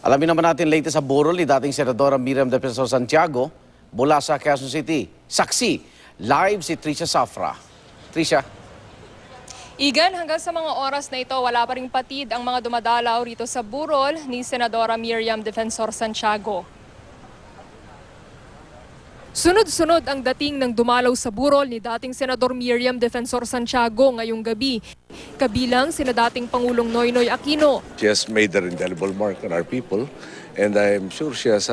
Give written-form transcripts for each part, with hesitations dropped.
Alamin naman natin latest sa burol ni dating Senadora Miriam Defensor Santiago mula sa Quezon City. Saksi, live si Tricia Safra. Tricia. Igan, hanggang sa mga oras na ito, wala pa ring patid ang mga dumadalaw rito sa burol ni Senadora Miriam Defensor Santiago. Sunod-sunod ang dating ng dumalaw sa burol ni dating Senador Miriam Defensor Santiago ngayong gabi. Kabilang sina dating Pangulong Noynoy Aquino. She has made an indelible mark on our people, and I'm sure she has,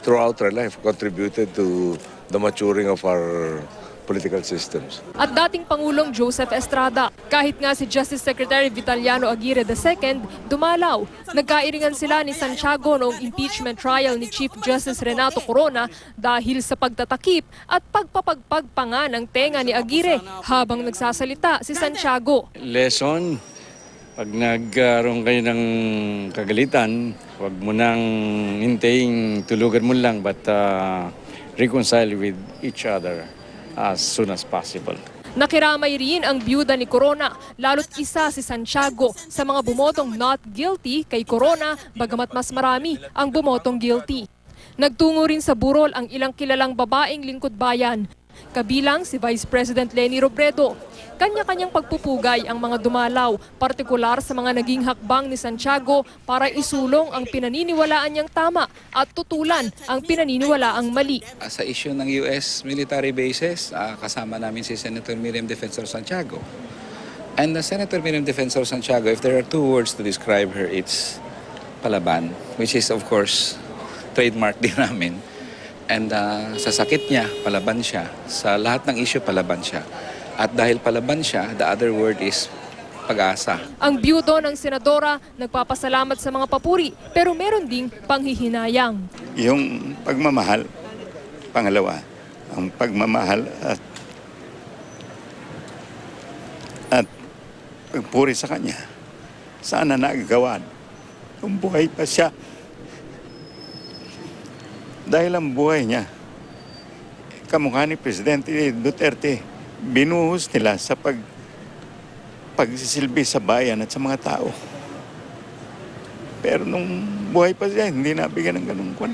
throughout her life, contributed to the maturing of our political systems. At dating Pangulong Joseph Estrada. Kahit nga si Justice Secretary Vitaliano Aguirre II dumalaw. Nagkairingan sila ni Santiago noong impeachment trial ni Chief Justice Renato Corona dahil sa pagtatakip at pagpapagpag pa nga ng tenga ni Aguirre habang nagsasalita si Santiago. Lesson, pag nagkaroon kayo ng kagalitan, huwag mo nang hintayin tulugan mo lang but reconcile with each other as soon as possible. Nakiramay rin ang byuda ni Corona, lalo't isa si Santiago sa mga bumotong not guilty kay Corona, bagamat mas marami ang bumotong guilty. Nagtungo rin sa burol ang ilang kilalang babaeng lingkod bayan, kabilang si Vice President Leni Robredo. Kanya-kanyang pagpupugay ang mga dumalaw, partikular sa mga naging hakbang ni Santiago para isulong ang pinaniniwalaan niyang tama at tutulan ang pinaniniwalaang mali. Sa issue ng US military bases, kasama namin si Senator Miriam Defensor Santiago. And Senator Miriam Defensor Santiago, if there are two words to describe her, it's palaban, which is of course trademark din namin. And sa sakit niya, palaban siya. Sa lahat ng issue, palaban siya. At dahil palaban siya, the other word is pag-asa. Ang byudo ng senadora nagpapasalamat sa mga papuri pero meron ding panghihinayang. Yung pagmamahal, pangalawa, ang pagmamahal at pagpuri sa kanya. Sana nagagawa kung buhay pa siya. Dahil ang buhay niya, kamukha ni Presidente Duterte, binuhos nila sa pagsisilbi sa bayan at sa mga tao. Pero nung buhay pa siya, hindi nabigyan ng ganung kwan.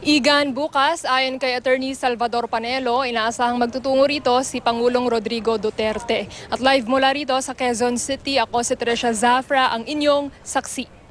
Igan, bukas, ayon kay Attorney Salvador Panelo, inaasahang magtutungo rito si Pangulong Rodrigo Duterte. At live mula rito sa Quezon City, ako si Tricia Safra, ang inyong saksi.